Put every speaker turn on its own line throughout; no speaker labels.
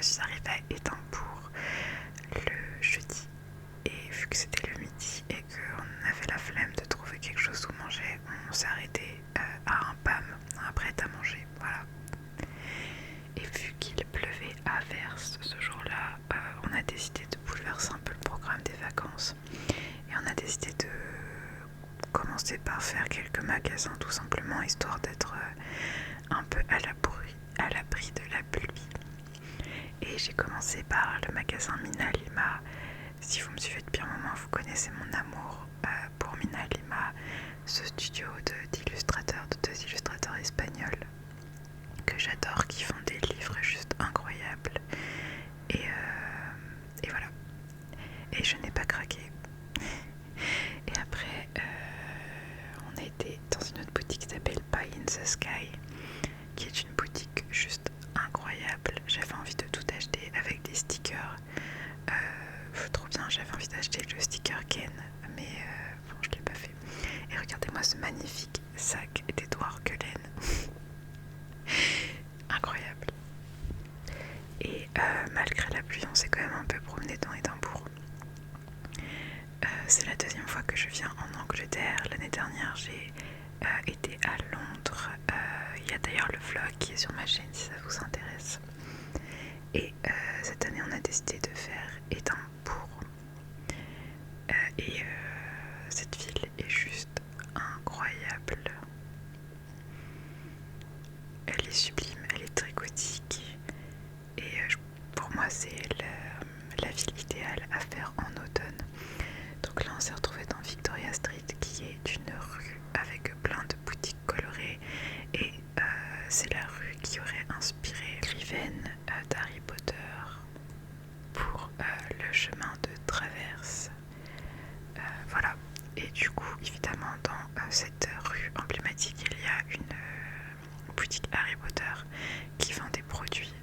suis arrivée à Édimbourg le jeudi. Et vu que c'était le midi et qu'on avait la flemme de trouver quelque chose où manger, on s'est arrêté à un PAM, un prêt à manger, voilà. Et vu qu'il pleuvait à verse ce jour-là, on a décidé de bouleverser un peu le programme des vacances. Et on a décidé de commencer par faire quelques magasins tout simplement, histoire d'être un peu à l'abri de la pluie. Et j'ai commencé par le magasin Mina Lima. Si vous me suivez depuis un moment, vous connaissez mon amour pour Mina Lima, ce studio de deux illustrateurs espagnols que j'adore, qui font des livres juste incroyables. Et voilà. Et je n'ai pas craqué. Et après, on a été dans une autre boutique qui s'appelle Pie in the Sky, qui est une boutique juste incroyable. J'avais envie de tout acheter avec des stickers. Trop bien, j'avais envie d'acheter le sticker Ken, mais bon, je ne l'ai pas fait. Et regardez-moi ce magnifique sac d'Edouard Cullen. Incroyable. Et malgré la pluie, on s'est quand même un peu promené dans Édimbourg. C'est la deuxième fois que je viens en Angleterre. L'année dernière, j'ai été à Londres. Il y a d'ailleurs le vlog qui est sur ma chaîne si ça vous intéresse. Et cette année, on a décidé de faire Édimbourg. Et cette ville est juste incroyable. Elle est sublime, elle est très gothique. Et pour moi, c'est la ville idéale à faire en automne. Donc là, on s'est retrouvé dans Victoria Street, qui est une rue avec plein de boutiques colorées. Et c'est la rue qui aurait inspiré Riven d'Harry Potter pour le chemin de traverse. Voilà. Et du coup, évidemment, dans cette rue emblématique, il y a une boutique Harry Potter qui vend des produits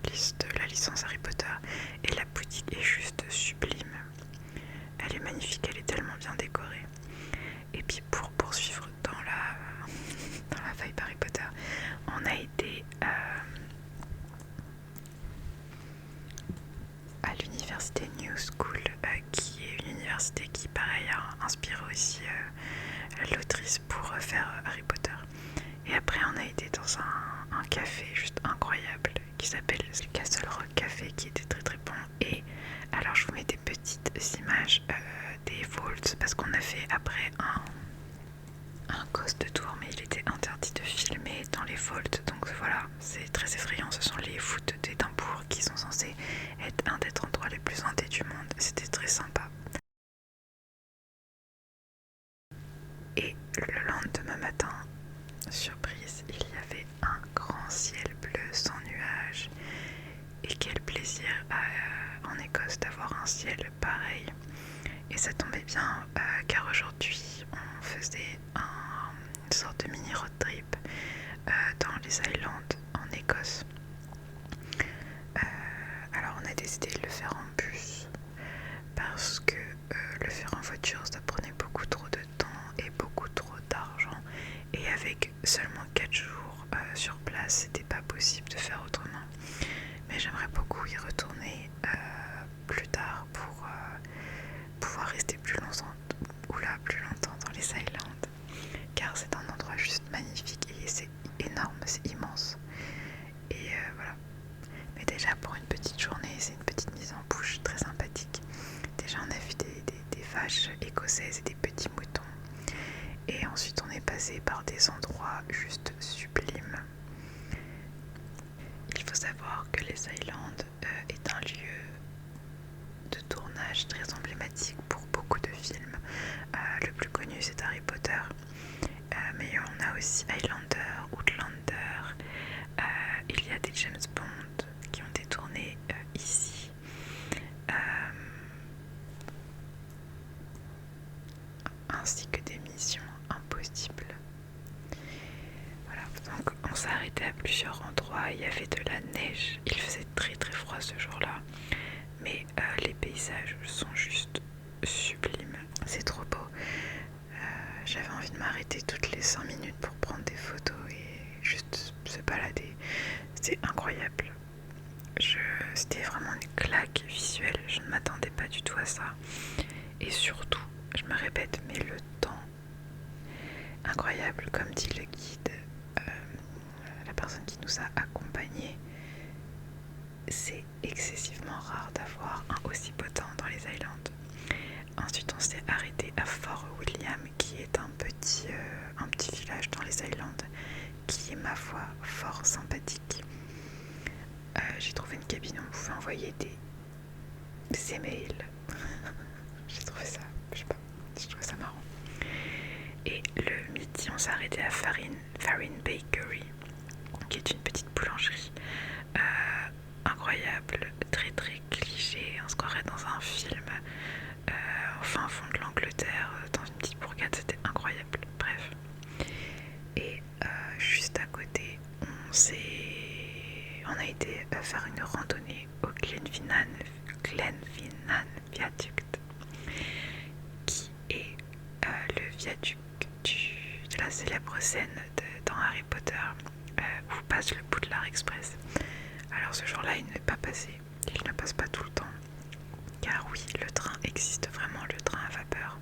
de la licence Harry Potter. Et la boutique est juste sublime. Elle est magnifique, elle est tellement bien décorée. Et puis pour poursuivre dans la vibe Harry Potter, on a été à l'université New School, qui est une université qui, pareil, a inspiré aussi l'autrice pour faire Harry Potter. Et après, on a été dans un café juste incroyable qui s'appelle le Castle Rock Café, qui était très très bon. Et alors, je vous mets des petites images des vaults parce qu'on a fait après un ghost tour, mais il était interdit de filmer dans les vaults. Donc voilà, c'est très effrayant. Ce sont les voûtes d'Édimbourg qui sont censées être un des endroits les plus hantés du monde. C'était très sympa. Et le lendemain matin, surprise, il y avait un grand ciel bleu sans nuages. Et quel plaisir en Écosse d'avoir un ciel pareil. Et ça tombait bien car aujourd'hui on faisait une sorte de mini road trip dans les Highlands en Écosse. Alors on a décidé de le faire en bus parce que le faire en voiture ça prenait beaucoup trop de temps et beaucoup trop d'argent. Et avec seulement 4 jours sur place, c'était pas possible de faire autrement. Mais j'aimerais beaucoup y retourner plus tard pour pouvoir rester plus longtemps dans les Highlands, car c'est un endroit juste magnifique et c'est énorme, c'est immense. Et voilà. Mais déjà pour une petite journée, c'est une petite mise en bouche très sympathique. Déjà on a vu des vaches écossaises et des petits moutons. Et ensuite on est passé par des endroits juste sublimes. Il faut savoir que les Highlands est un lieu de tournage très emblématique pour beaucoup de films. Le plus connu c'est Harry Potter, mais on a aussi Highlander, Outlander, il y a des James Bond qui ont été tournés ici. Ainsi que des missions impossibles. Voilà, donc on s'est arrêté à plusieurs endroits, il y avait de la neige, il faisait très très froid ce jour-là, mais les paysages sont juste sublimes, c'est trop beau. J'avais envie de m'arrêter toutes les 5 minutes pour prendre des photos et juste se balader, c'est incroyable. C'était vraiment une claque visuelle, je ne m'attendais pas du tout à ça. Et surtout, je me répète, mais le temps, incroyable, comme dit le guide, la personne qui nous a accompagnés, c'est excessivement rare d'avoir un aussi beau temps dans les Highlands. Ensuite, on s'est arrêté à Fort William, qui est un petit village dans les Highlands, qui est, ma foi, fort sympathique. J'ai trouvé une cabine où on pouvait envoyer des emails. J'ai trouvé ça, je sais pas, j'ai trouvé ça marrant. Et le midi, on s'est arrêté à Farin Bakery, qui est une petite boulangerie incroyable, très très cliché. On se croirait dans un film au fin fond de l'Angleterre, dans une petite bourgade, c'était incroyable. Bref. Et juste à côté, on a été faire une randonnée au Glenfinnan Viaduct, qui est le viaduc de la célèbre scène dans Harry Potter où passe le Poudlard Express. Alors ce jour-là, il n'est pas passé. Il ne passe pas tout le temps. Car oui, le train existe vraiment, le train à vapeur.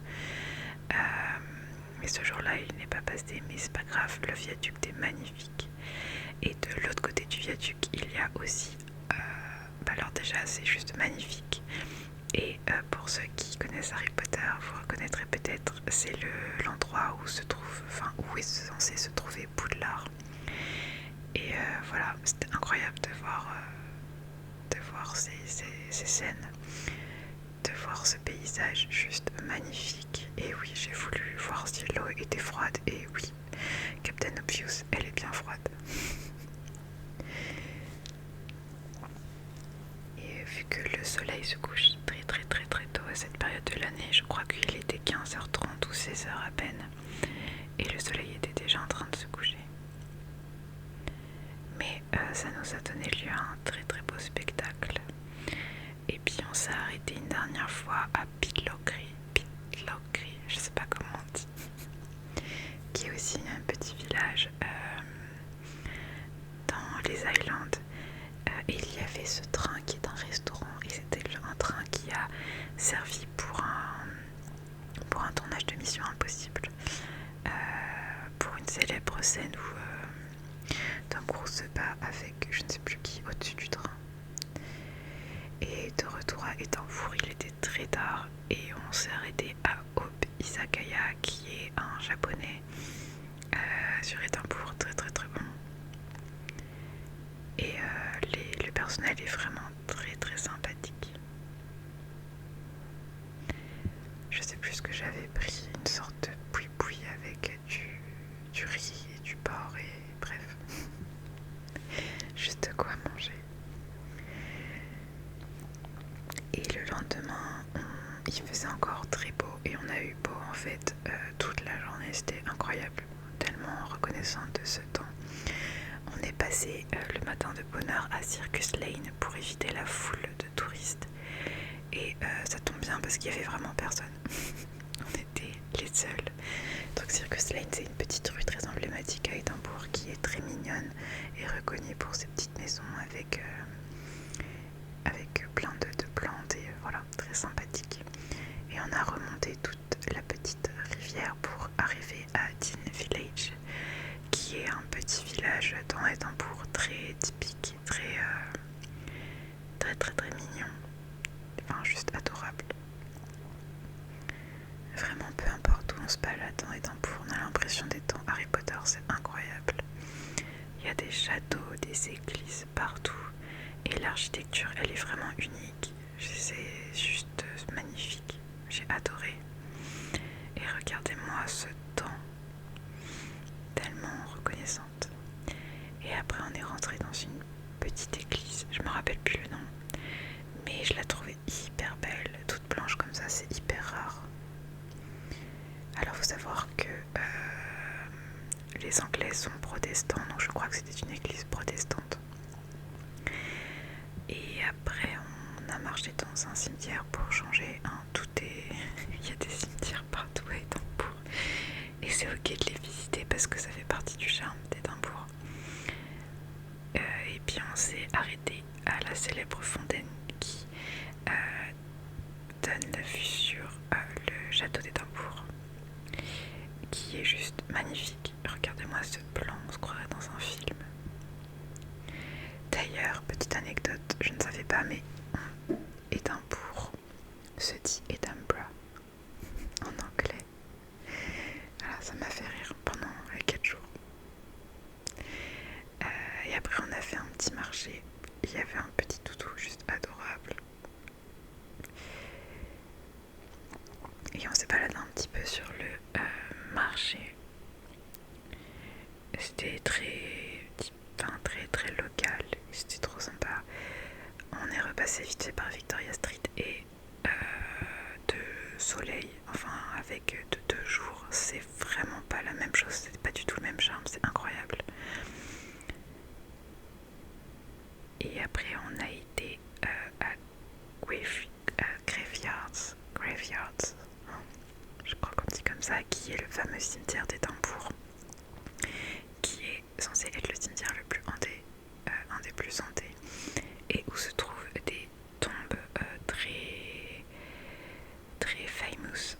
Mais ce jour-là, il n'est pas passé, mais c'est pas grave, le viaduc est magnifique. Et de l'autre côté du viaduc, il y a aussi... alors déjà, c'est juste magnifique. Et pour ceux qui connaissent Harry Potter, vous reconnaîtrez peut-être, c'est l'endroit où se trouve, où est censé se trouver Poudlard. Et voilà, c'était incroyable de voir ces scènes, de voir ce paysage juste magnifique. Et oui, j'ai voulu voir si l'eau était froide, et oui, Captain Obvious, elle est bien froide. Et vu que le soleil se couche très très très très tôt à cette période de l'année, je crois qu'il était 15h30 ou 16h à peine, et le soleil était déjà en train de se coucher. Mais ça nous a donné lieu à un très très beau spectacle. Et puis on s'est arrêté une dernière fois à Pitlochry, je sais pas comment on dit, qui est aussi un petit village dans les Highlands. Et il y avait ce train qui est un restaurant, et c'était un train qui a servi pour un tournage de Mission Impossible, pour une célèbre scène où Tom Cruise se bat avec je ne sais plus qui au-dessus du train. Et de retour à Édimbourg, il était très tard et on s'est arrêté à Hope Izakaya, qui est un japonais sur Édimbourg, très très très bon. Et le personnel est vraiment très très sympathique. Je sais plus ce que j'avais pris, une sorte de pouille-pouille avec du riz et du porc et bref, juste de quoi manger. Et le lendemain, il faisait encore très beau et on a eu beau en fait toute la journée, c'était incroyable, tellement reconnaissante de ce temps. On est passé le matin de bonne heure à Circus Lane pour éviter la foule de touristes. Et ça tombe bien parce qu'il y avait vraiment personne. On était les seuls. Donc Circus Lane, c'est une petite rue très emblématique à Édimbourg qui est très mignonne et reconnue pour ses petites maisons avec plein de plantes et voilà, très sympathique. Et on a remonté toute la petite rivière pour arriver à Dean Village, qui est un petit village dans Édimbourg très typique, très très très très mignon, enfin juste adorable. Vraiment, peu importe où on se balade dans Édimbourg, on a l'impression d'être dans Harry Potter, c'est incroyable. Il y a des châteaux, des églises partout et l'architecture, elle est vraiment unique. C'est juste magnifique, j'ai adoré. Et regardez-moi ce temps, tellement reconnaissante. Et après on est rentré dans une petite église, je me rappelle plus le nom, mais je la trouvais hyper belle, toute blanche comme ça, c'est hyper rare. Alors faut savoir que les Anglais sont protestants, donc je crois que c'était une église protestante. Et après on a marché dans un cimetière pour changer, il y a des cimetières partout à Édimbourg et c'est ok de les visiter parce que ça fait partie du charme d'Édimbourg. Et puis on s'est arrêté à la célèbre fontaine qui donne la vue sur le château d'Édimbourg, qui est juste magnifique. Regardez-moi ce plan, on se croirait dans un film. D'ailleurs, petite anecdote, je ne savais pas, mais Édimbourg se dit Edinburgh en anglais. Voilà, ça m'a fait rire pendant 4 jours. Et après on a fait un petit marché. Il y avait un petit toutou juste adorable. Et on s'est baladé un petit peu sur le marché. C'était très local. C'était trop sympa. On est repassé vite fait par Victoria Street et de soleil, enfin avec de 2 jours, c'est vraiment pas la même chose, c'est pas du tout le même charme, c'est incroyable. Et après on a été à Graveyards, je crois qu'on dit comme ça, qui est le fameux cimetière d'Édimbourg, qui est censé être le cimetière le plus hanté, un des plus hantés, et où se trouvent des tombes très famous,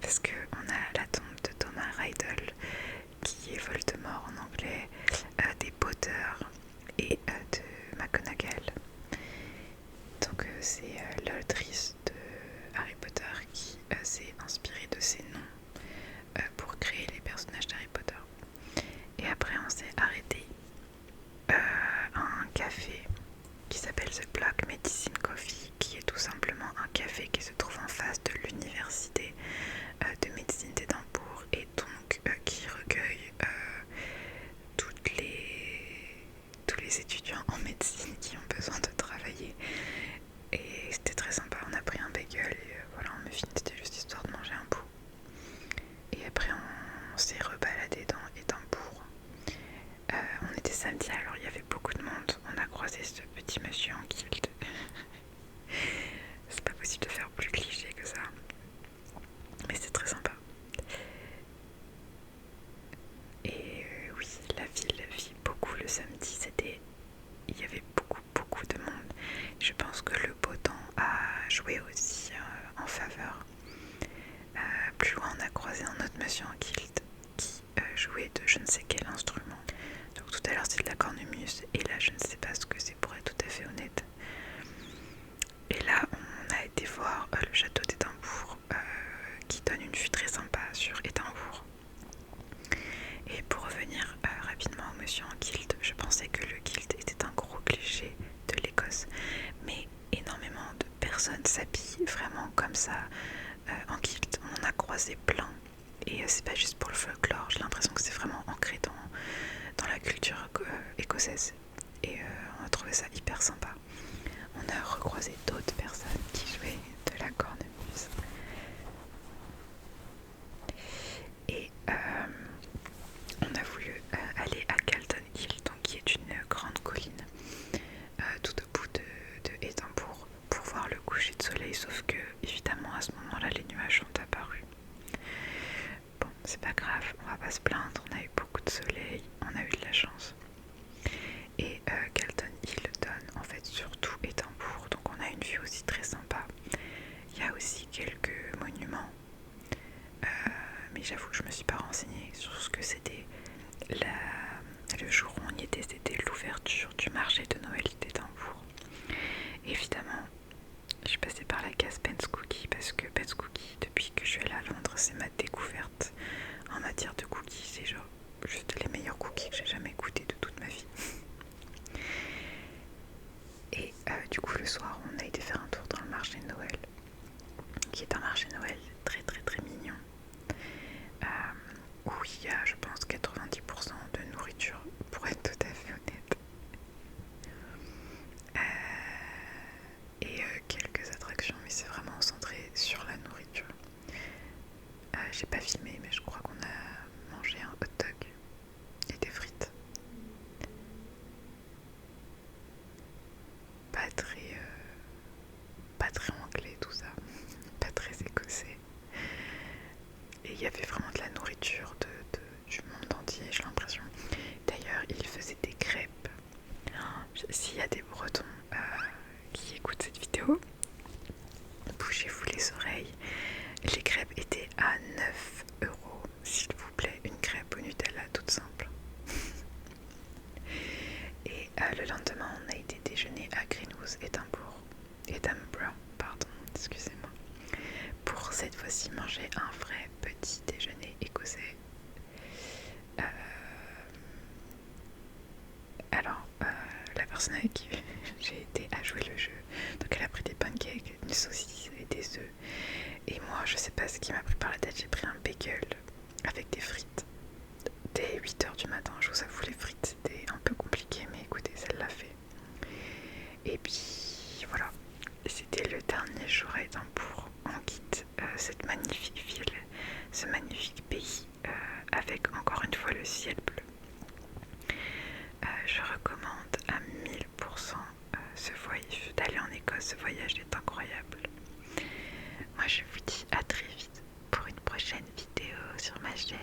parce qu'on a la tombe de Thomas Riddle, qui est Voldemort en anglais, des Potter et de McGonagall. Donc c'est l'autrice de Harry Potter qui s'est inspirée de ces noms pour créer les personnages d'Harry Potter. Et après on s'est arrêté à un café qui s'appelle The Black Medicine Coffee, qui est tout simplement un café qui se trouve en face de l'université de médecine d'Édimbourg et donc qui recueille tous les étudiants en médecine qui ont besoin de travailler. Et c'était très sympa, on a pris un bagel et voilà, en muffin, c'était juste histoire de manger un bout. Et après on s'est rebaladé dans Édimbourg. On était samedi, alors il y avait beaucoup de monde. On a croisé ce petit monsieur en kilt. C'est pas possible de faire plus cliché que ça. Mais c'est très sympa. Et oui, la ville vit beaucoup le samedi. Il y avait beaucoup de monde. Je pense que le beau temps a joué aussi en faveur. Plus loin, on a croisé un autre monsieur en kilt qui jouait de je ne sais quel instrument. Donc tout à l'heure c'est de la cornemuse et là je ne sais pas ce que c'est, pour être tout à fait honnête. Et là on a été voir le château d'Édimbourg qui donne une vue très sympa sur Édimbourg. Et pour revenir rapidement au monsieur en kilt, je pensais que le kilt était un gros cliché de l'Écosse, mais énormément de personnes s'habillent vraiment comme ça en kilt. On en a croisé plein et c'est pas juste pour le folklore, j'ai l'impression que c'est vraiment ancré dans la culture écossaise et on a trouvé ça hyper sympa. On a recroisé d'autres personnes qui jouaient de la cornemuse et on a voulu aller à Calton Hill, donc qui est une grande colline tout au bout de Édimbourg, pour voir le coucher de soleil, sauf que évidemment à ce moment-là les nuages sont apparus. Bon, c'est pas grave, on va pas se plaindre, on a eu beaucoup de soleil, on a eu de la chance. Et Calton Hill donne en fait sur tout Édimbourg, donc on a une vue aussi très sympa. Il y a aussi quelques monuments, mais j'avoue que je me suis pas renseignée sur ce que c'était. Le jour où on y était, c'était l'ouverture du marché de Noël d'Édimbourg. Évidemment, je suis passée par la case Ben's Cookie parce que Ben's Cookie, depuis que je suis allée à Londres, c'est ma découverte en matière de cookies. C'est genre juste les meilleurs cookies que j'ai jamais goûté de toute ma vie. Et du coup le soir on a été faire un tour dans le marché de Noël, qui est un marché de Noël très mignon, où il y a je pense 90% de nourriture, pour être tout à fait honnête, et quelques attractions, mais c'est vraiment centré sur la nourriture. J'ai pas filmé mais je crois qu'on a mangé un hot dog et des frites. Pas très anglais tout ça, pas très écossais. Et il y avait vraiment de la nourriture du monde entier, j'ai l'impression. D'ailleurs, ils faisaient des crêpes. S'il y a des Bretons lendemain, on a été déjeuner à Greenwood, Edinburgh, pardon, excusez-moi, pour cette fois-ci manger un vrai petit déjeuner écossais. Alors, la personne avec qui j'ai été a joué le jeu, donc elle a pris des pancakes, une saucisse et des œufs. Et moi, je sais pas ce qui m'a pris par la tête, j'ai pris un bagel avec des frites. Dès 8h du matin, je vous avoue, les frites c'était un peu compliqué, mais écoutez, ça l'a fait. Et puis voilà, c'était le dernier jour à Édimbourg. On quitte cette magnifique ville, ce magnifique pays, avec encore une fois le ciel bleu. Je recommande à 1000% d'aller en Écosse, ce voyage est incroyable. Moi je vous dis à très vite pour une prochaine vidéo sur ma chaîne.